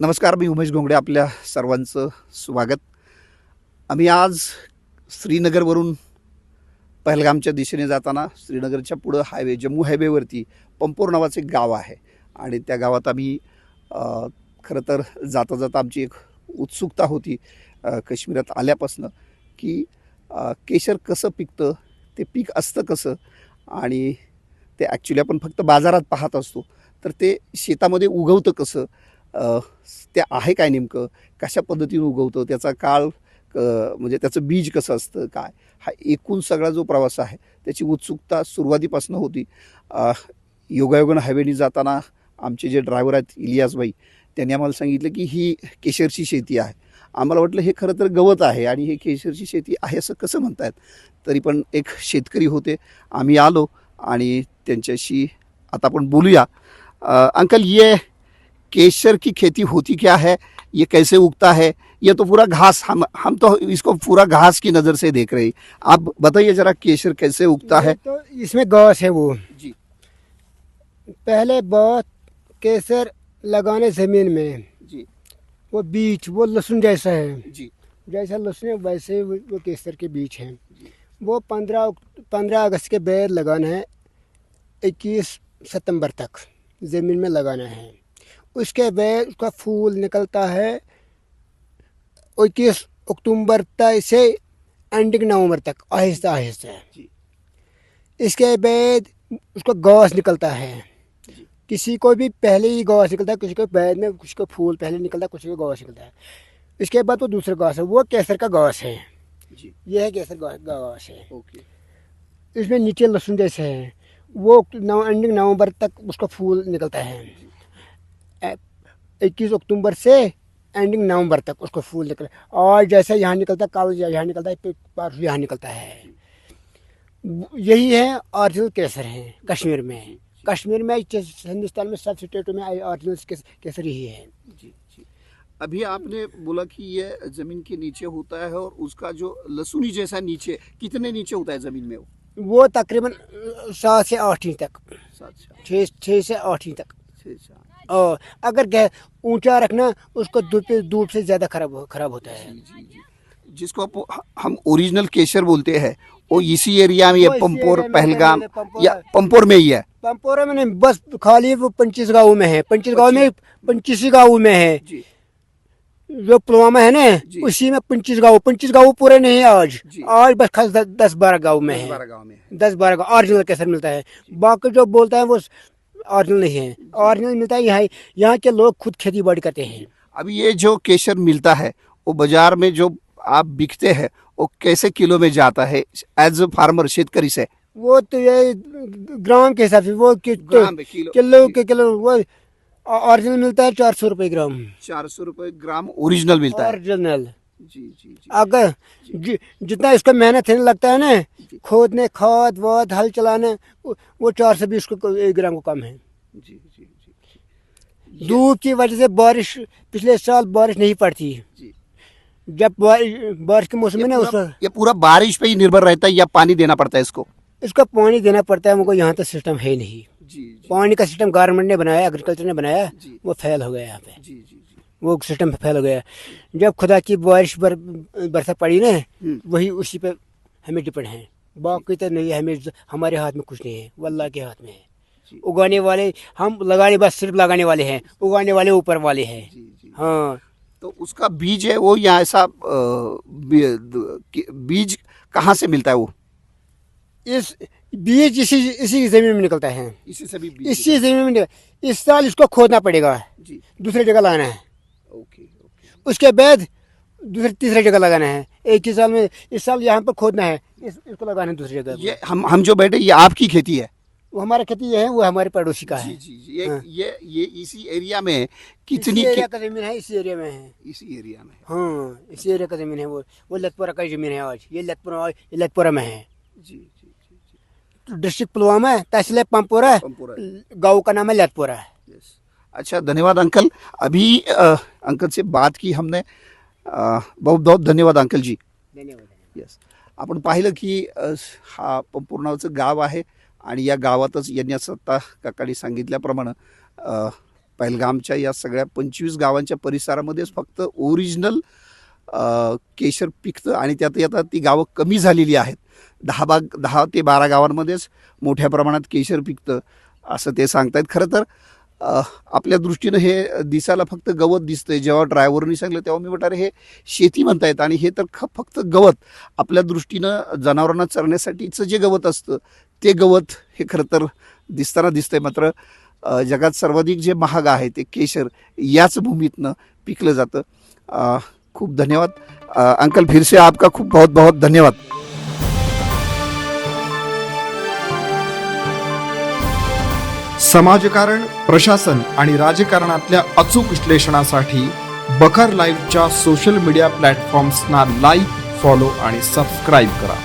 नमस्कार, मी उमेश घोंगडे. आपल्या सर्वांचं स्वागत. आम्ही आज श्रीनगरवरून पहलगामच्या दिशेने जाताना श्रीनगरच्या पुढं हायवे जम्मू हायवेवरती पंपोर नावाचे गाव आहे आणि त्या गावात आम्ही खरं तर जाता जाता आमची एक उत्सुकता होती काश्मीरात आल्यापासनं की केशर कसं पिकतं, ते पीक असतं कसं आणि ते ॲक्च्युली आपण फक्त बाजारात पाहत असतो, तर ते शेतामध्ये उगवतं कसं, ते आहे काय नेमकं, कशा पद्धतीने उगवतं, त्याचा काळ म्हणजे त्याचं बीज कसं असतं काय, हा एकूण सगळा जो प्रवास आहे त्याची उत्सुकता सुरुवातीपासून होती. योगायोगानं हायवेने जाताना आमचे जे ड्रायव्हर आहेत इलियासबाई, त्यांनी आम्हाला सांगितलं की ही केशरची शेती आहे. आम्हाला वाटलं हे खरं तर गवत आहे आणि हे केशरची शेती आहे असं कसं म्हणतायत. तरी पण एक शेतकरी होते, आम्ही आलो आणि त्यांच्याशी आता आपण बोलूया. अंकल, ये केसर की खेती होती क्या है, ये कैसे उगता है? ये तो पूरा घास, हम तो इसको पूरा घास की नज़र से देख रहे हैं. आप बताइए जरा केसर कैसे उगता है. तो इसमें घास है वो जी पहले बहुत केसर लगाने ज़मीन में जी वो बीज वो लहसुन जैसा है, जी जैसा लहसुन है वैसे वो केसर के बीज हैं। वो 15 अगस्त के बाद लगाना है, 21 सितंबर तक ज़मीन में लगाना है। उसके बाद उसका फूल निकलता है 21 अक्टूबर तक से एंडिंग नवंबर तक, आहिस्ता आहिस्ता। जी इसके बाद उसका घास निकलता है। किसी को भी पहले ही घास निकलता है, किसी को बाद में, किसी को फूल पहले निकलता है, किसी को घास निकलता है। इसके बाद वो दूसरा घास है, वो केसर का घास है। जी ये है केसर घास है। ओके. इसमें नीचे लहसुन जैसे है, वो एंडिंग नवंबर तक उसका फूल निकलता है। 21 अक्टूबर से एंडिंग नवंबर तक उसको फूल निकल, और जैसे यहाँ निकलता है, कल यहाँ निकलता है, परसों यहाँ निकलता है। यही है ओरिजिनल केसर है कश्मीर में। कश्मीर में, हिंदुस्तान में सब स्टेटों में ओरिजिनल केसर ही है। जी जी. अभी आपने बोला कि ये ज़मीन के नीचे होता है और उसका जो लहसुनी जैसा नीचे, कितने नीचे होता है ज़मीन में वो तकरीबन 7 से 8 इंच तक, 6 से 8 इंच तक। 6 और अगर ऊंचा रखना, उसको धूप से ज़्यादा खराब होता है। जी जी. जिसको हम ओरिजिनल केसर बोलते हैं, वो इसी एरिया में, ये वो इसी पंपोर एरिया में, पहलगाम पंपोर या पंपोर में ही है. पंपोरा में नहीं, बस खाली वो 25 गाँव में है। 25 गाँव में, 25 गाँव में है। जी जो पुलवामा है ना, जी. उसी में 25 गाँव पूरे नहीं है आज। जी. आज बस खास 10-12 गाँव में है। 12 गाँव में है. 10-12 गाँव ओरिजिनल केसर मिलता है। बाकी जो बोलता है वो ओरिजिनल नहीं है। ओरिजिनल मिलता है यहाँ के लोग खुद खेती बाड़ी करते हैं। अभी ये जो केसर मिलता है, वो बाजार में जो आप बिकते हैं, वो कैसे किलो में जाता है एज अ फार्मर, शेतकरी से? वो तो ये ग्राम के हिसाब से, वो ग्राम पे किलो. किलो वो ओरिजिनल मिलता है 400 रुपये ग्राम। 400 रुपये ग्राम ओरिजिनल मिलता है. ओरिजिनल। जी जी जी. अगर जितना इसका मेहनत है लगता है ना, खोदने, खाद वाद, हल चलाने, वो 420 को 1 ग्राम को कम है। जी जी जी. धूप की वजह से बारिश, पिछले साल बारिश नहीं पड़ती। जी. जब बारिश के मौसम में ना, उसको ये पूरा बारिश पे ही निर्भर रहता है या पानी देना पड़ता है इसको? इसका पानी देना पड़ता है। हमको यहाँ तो सिस्टम है नहीं। जी जी पानी का सिस्टम गवर्नमेंट ने बनाया, एग्रीकल्चर ने बनाया, जी. वो फेल हो गया यहाँ पे। जी जी जी. वो सिस्टम फेल हो गया। जब खुदा की बारिश बरसात पड़ी ना, वही उसी पे हमें डिपेंड है। बाकी तो नहीं है, हमें हमारे हाथ में कुछ नहीं है, वो अल्लाह के हाथ में है। उगाने वाले हम, लगाने बस सिर्फ लगाने वाले हैं, उगाने वाले ऊपर वाले हैं। जी जी. हाँ। तो उसका बीज है वो, या ऐसा बीज कहाँ से मिलता है वो? इस बीज इसी जमीन में निकलता है। इसी से भी बीज इसी जमीन में इस साल इसको खोदना पड़ेगा, जी. दूसरी जगह लगाना है। Okay okay. उसके बाद तीसरी जगह लगाना है। एक ही साल में, इस साल यहाँ पर खोदना है, इसको लगाना है दूसरी जगह। ये हम जो बैठे, ये आपकी खेती है? वो हमारा खेती ये है, वो हमारे पड़ोसी का जी है। जी जी. हाँ। ये इसी एरिया में इसी कितनी एरिया का जमीन है, इसी एरिया में है। इसी एरिया में. हाँ, इसी एरिया का जमीन है। वो लतपुरा का जमीन है आज। ये लतपुरा में है। जी जी जी जी. तो डिस्ट्रिक्ट पुलवामा है, तहसील पंपोरा, पंपोरा. गाँव का नाम है लतपुरा। यस. अच्छा, धन्यवाद अंकल. अभी अंकल से बात की हमने. बहुत बहुत धन्यवाद अंकल जी. धन्यवाद। यस. आपण पाहिलं की हा पंपोर नावाचं गाव आहे आणि या गावातच यांनी सत्ता काकांनी सांगितल्याप्रमाणे पहलगामच्या या सगळ्या 25 गावांच्या परिसरामध्येच फक्त ओरिजिनल केशर पिकतं आणि त्यात आता ती गावं कमी झालेली आहेत. 10 ते 12 गावांमध्येच मोठ्या प्रमाणात केशर पिकतं असं ते सांगतायत. खरं तर आपल्या दृष्टीनं हे दिसायला फक्त गवत दिसतंय. जेव्हा ड्रायव्हरनी सांगितलं तेव्हा मी म्हटलं, अरे हे शेती म्हणतायत आणि हे तर फक्त गवत. आपल्या दृष्टीनं जनावरांना चरण्यासाठीचं जे गवत असतं ते गवत हे खरं तर दिसताना दिसतंय. मात्र जगात सर्वाधिक जे महाग आहे ते केशर याच भूमीतनं पिकलं जातं. खूप धन्यवाद अंकल, फिर से आपका खूप बहुत बहुत धन्यवाद. समाजकारण, प्रशासन आणि राजकारणातल्या अचूक विश्लेषणासाठी बखर लाईव्हच्या सोशल मीडिया प्लॅटफॉर्म्सना लाईक, फॉलो आणि सबस्क्राईब करा.